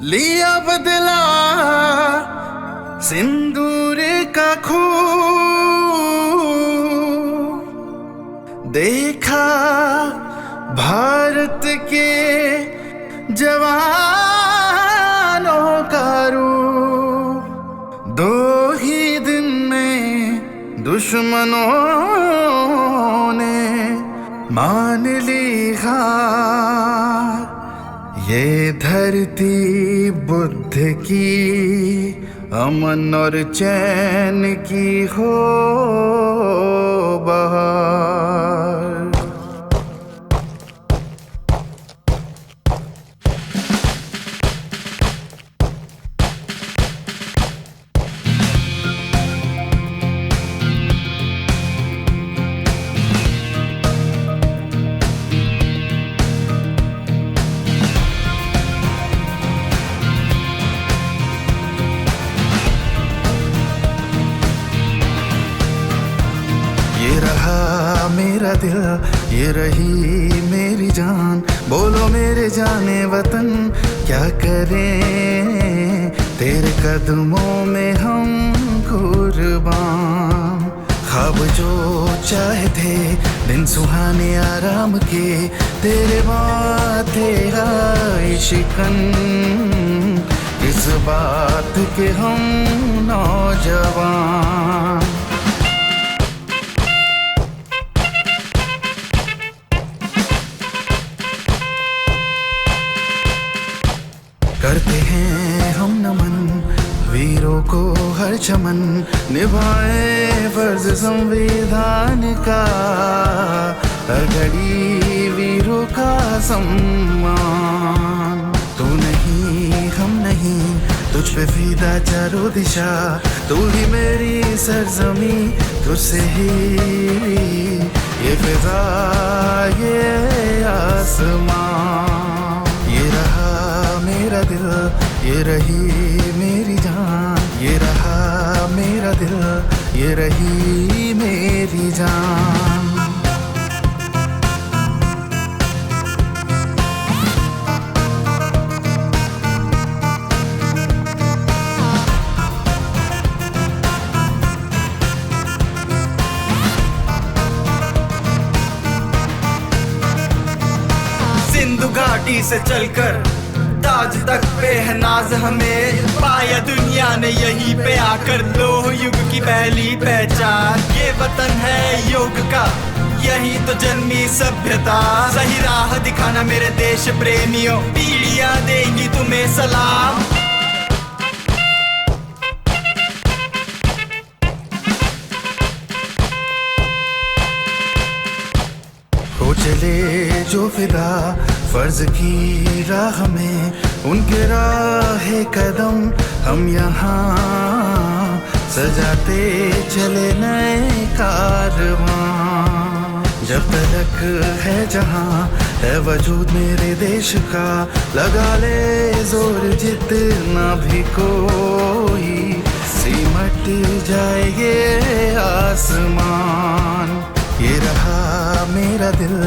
लिया बदला सिंदूर का खू, देखा भारत के जवानों का रूप। दो ही दिन में दुश्मनों ने मान ली हार। ये धरती बुद्ध की अमन और चैन की हो बहार। ये रहा मेरा दिल, ये रही मेरी जान। बोलो मेरे जाने वतन क्या करें, तेरे कदमों में हम कुर्बान। ख्वाब जो चाहे थे दिन सुहाने आराम के, तेरे माथे आए शिकन। इस बात के हम नौजवान। करते हैं हम नमन वीरों को हर चमन, निभाए फर्ज संविधान का, हर घड़ी वीरों का सम्मान। तू नहीं हम नहीं, तुझ पे फीदा चारों दिशा। तू ही मेरी सरजमी, तुझसे ही ये फिजा ये आसमां। ये रहा मेरा दिल, ये रही मेरी जान। ये रहा मेरा दिल, ये रही मेरी जान। सिंधु घाटी से चलकर ताज तक पे है नाज हमें, पाया दुनिया ने यहीं पे आकर लोह युग की पहली पहचान। ये वतन है योग का, यही तो जन्मी सभ्यता। सही राह दिखाना मेरे देश प्रेमियों, पीढ़ियां देंगी तुम्हें सलाम। हो चले जो फिदा फर्ज की राह में, उनके राह कदम हम यहाँ सजाते चले नए कारवां। जब तलक है जहाँ है वजूद मेरे देश का, लगा ले जोर जितना भी कोई, सिमट जाए ये आसमान। ये रहा मेरा दिल,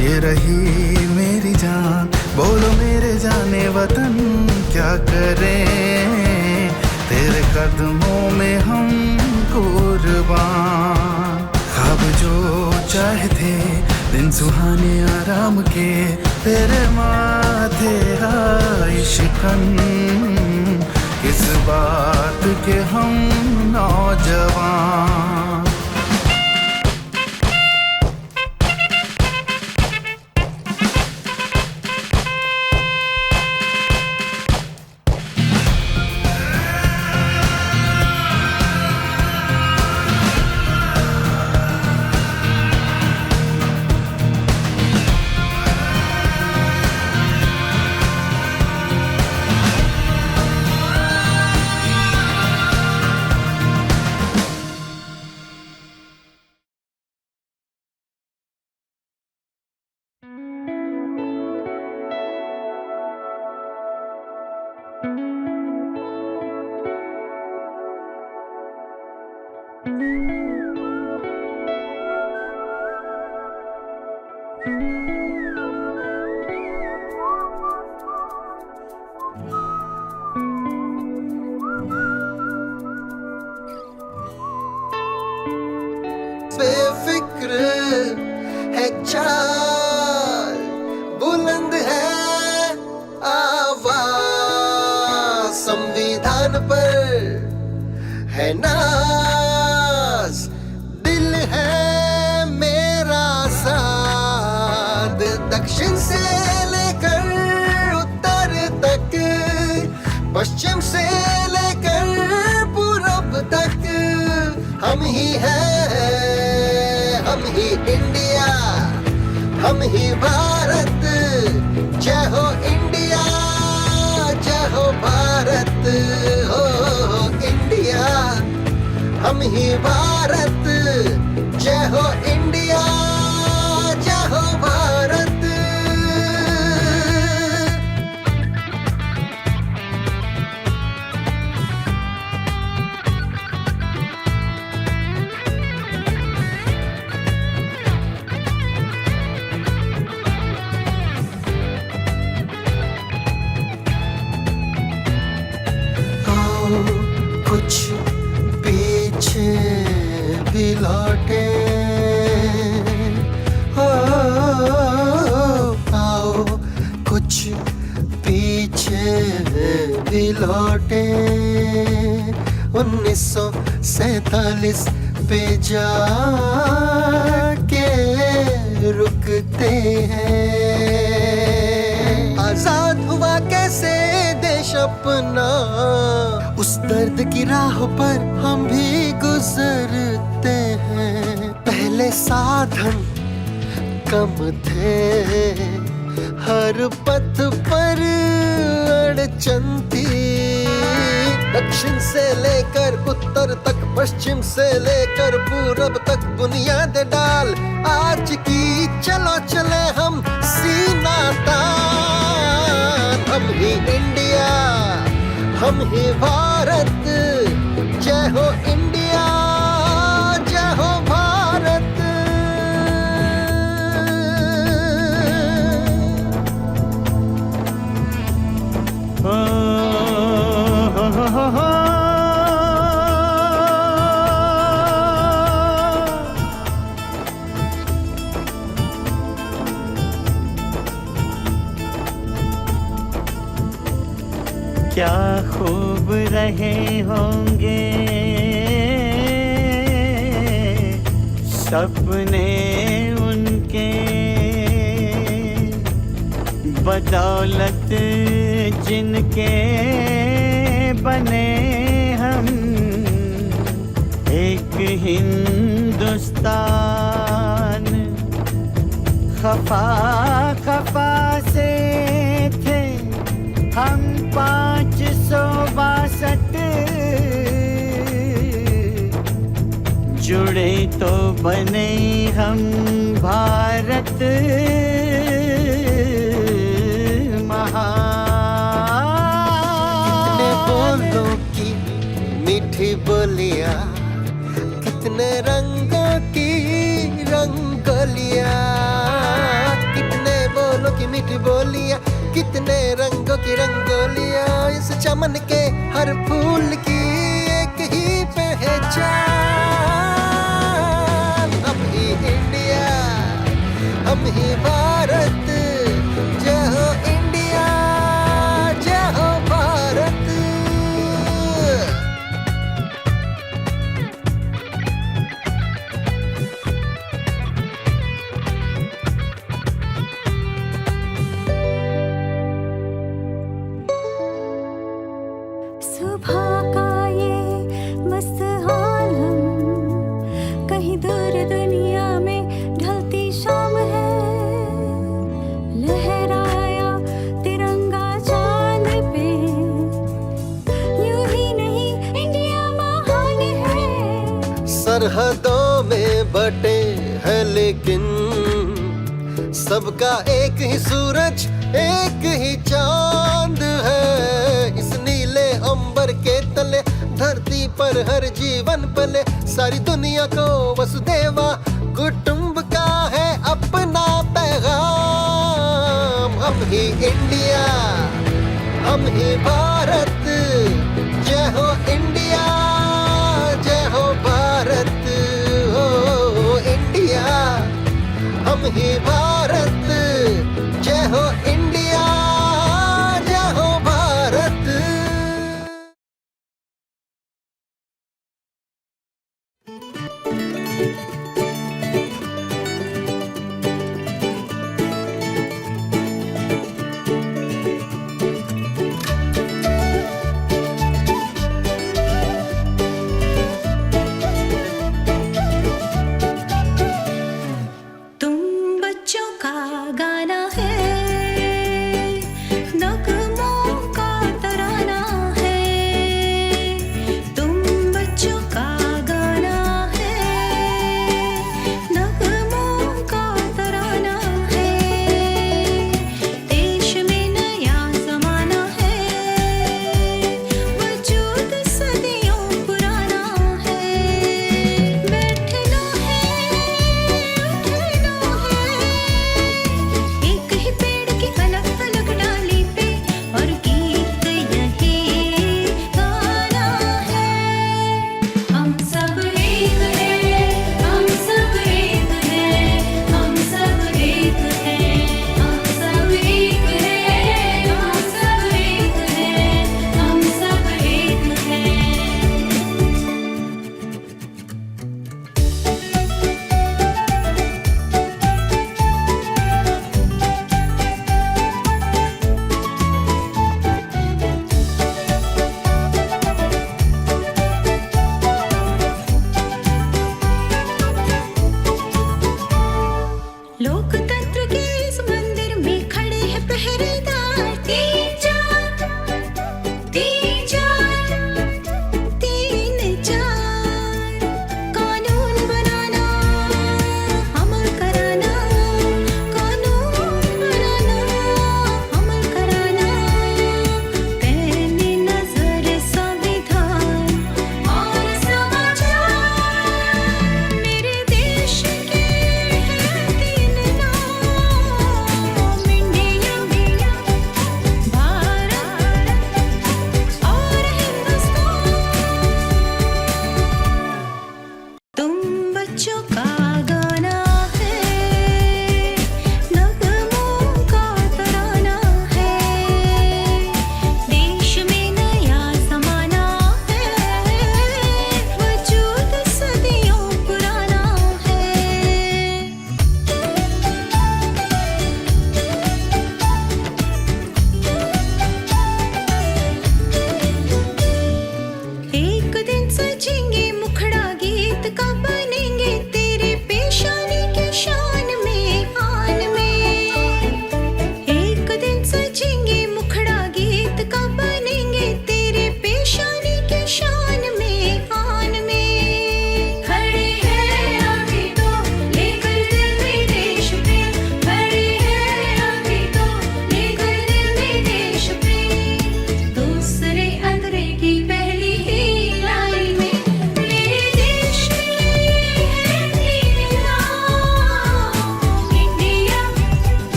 ये रही मेरी जान। बोलो मेरे जाने वतन क्या करें, तेरे कदमों में हम कुर्बान। ख्वाब जो चाहे थे दिन सुहाने आराम के, तेरे माथे आए शिकन। किस बात के हम नौजवान। जान पर है नाज, दिल है मेरा साथ। दक्षिण से लेकर उत्तर तक, पश्चिम से लेकर पूरब तक, हम ही हैं, हम ही इंडिया, हम ही भारत। जय हो इंडिया, जय हो भारत, हो इंडिया, हम ही भारत। जय हो इंडिया, जय हो भारत। कुछ पीछे भी लौटे, आओ कुछ पीछे भी लौटे। 1947 पे जाके रुकते हैं। आजाद हुआ कैसे देश अपना, उस दर्द की राह पर हम भी गुजरते हैं। पहले साधन कम थे, हर पथ पर अड़चन थी। दक्षिण से लेकर उत्तर तक, पश्चिम से लेकर पूरब तक बुनियाद डाल आज की। चलो चले हम सीना तान, हम ही इंडिया, हम ही भारत। जय हो इंडिया, जय हो भारत। क्या खूब रहे होंगे सपने उनके, बदौलत जिनके बने हम एक हिंदुस्तान। खफा खफा से थे हम 562, जुड़े तो बने हम भारत महान। कितने बोलों की मीठी बोलियां, कितने रंगों की रंगोलियां। कितने बोलों की मीठी बोलियां, कितने रंगों की रंगोलियां। इस चमन के हर फूल की एक ही पहचान। हम ही इंडिया, हम ही भारत। जय हो इंडिया, जय हो भारत। सुबह का ये मस्त आलम, कहीं दूर दुनिया में ढलती शाम है। लहराया तिरंगा चांद पे, यूं ही नहीं इंडिया महान है। सरहदों में बटे है लेकिन सबका एक ही सूरज, एक ही चांद है। इस नीले अंबर के तले धरती पर हर जीवन पले। सारी दुनिया को वसुदेवा कुटुंब का है अपना पैगाम। हम ही इंडिया, हम ही भारत। जय हो इंडिया, जय हो भारत। हो इंडिया, हम ही भारत। जय हो इंडिया।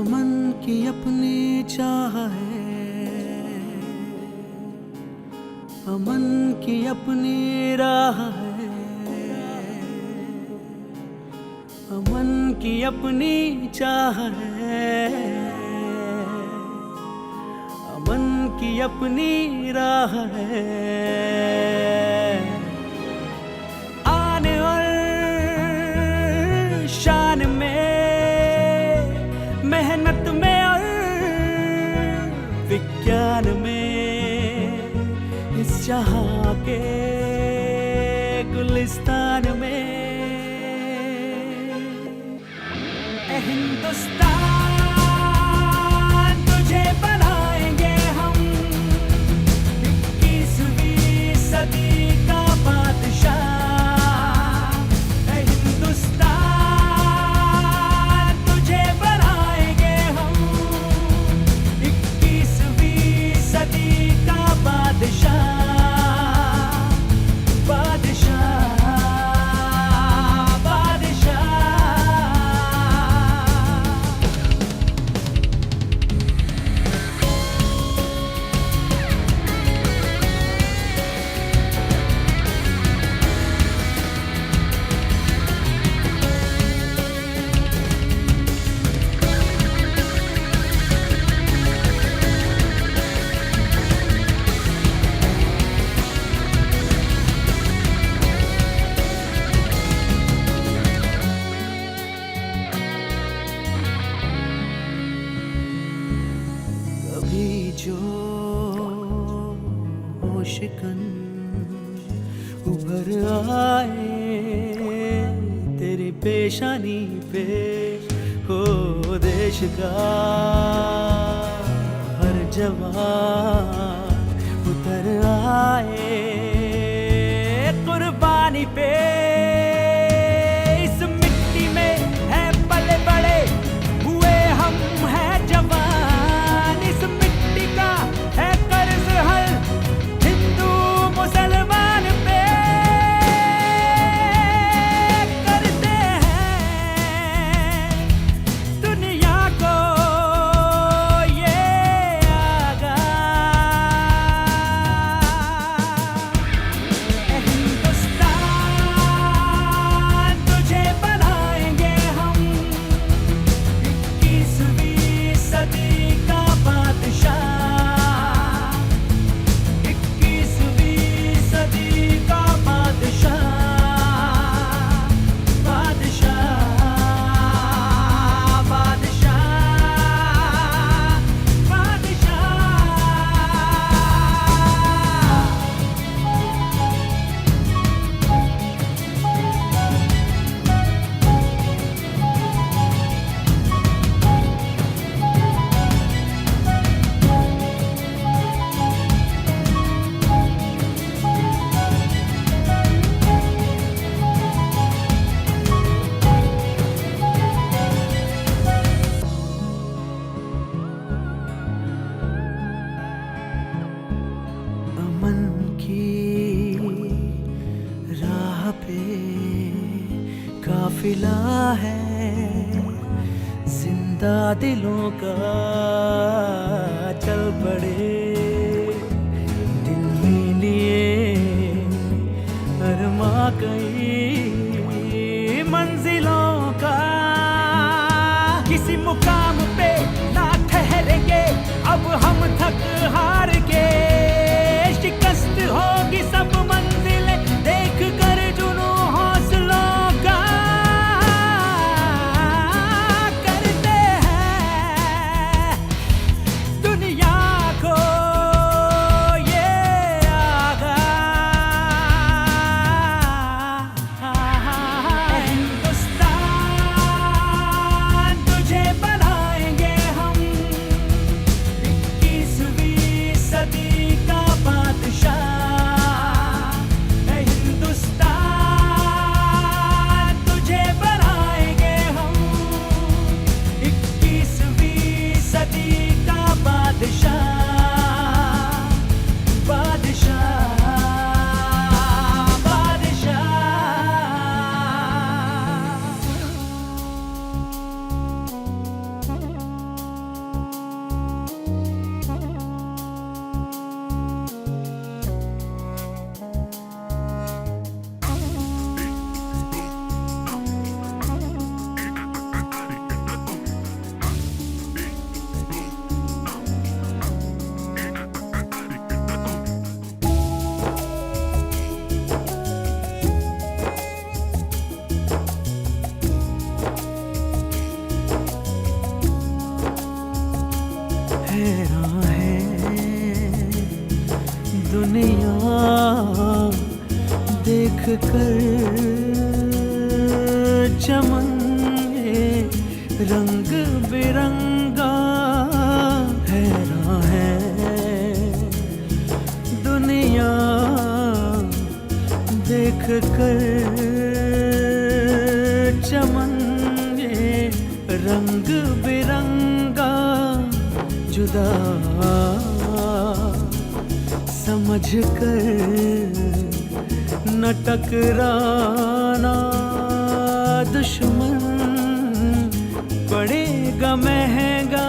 मन की अपनी चाह है, अमन की अपनी राह है, अमन की अपनी चाह है, अमन की अपनी राह है। आन और शान में, मेहनत में और विज्ञान में, इस जहां के गुलिस्तान में ए हिंदुस्तान, तुझे बनाएंगे हम 21वीं सदी का बादशाह। ए हिंदुस्तान, शिकन उभर आए तेरी पेशानी पे, हो देश का हर जवान उतर आए कुर्बानी पे। इस मिट्टी में है पले बड़े हुए हम हैं जवान, इस मिट्टी का है कर्ज हर हिंदू मुसलमान पे। करते हैं दुनिया को ये आगाह, हिंदुस्तान तुझे बनाएंगे हम 21वीं सदी का बादशाह, 21वीं सदी का बादशाह, बादशाह, बादशाह, बादशाह। अमन की राह पे काफिला है जिंदा दिलों का, चल पड़े दिल में लिए अरमा कई मंजिलों का। किसी मुकाम पे ना ठहरेंगे अब हम थक हार के, शिकस्त होगी सब मंजिलें देख कर जुनू हौसलों का। करते हैं दुनिया को ये आगाह, हैरान है दुनिया देख कर चमन ये रंग बिरंगा। हैरान है दुनिया देख कर चमन ये रंग बिरंगा। जुदा समझ कर न टकराना दुश्मन पड़ेगा महंगा।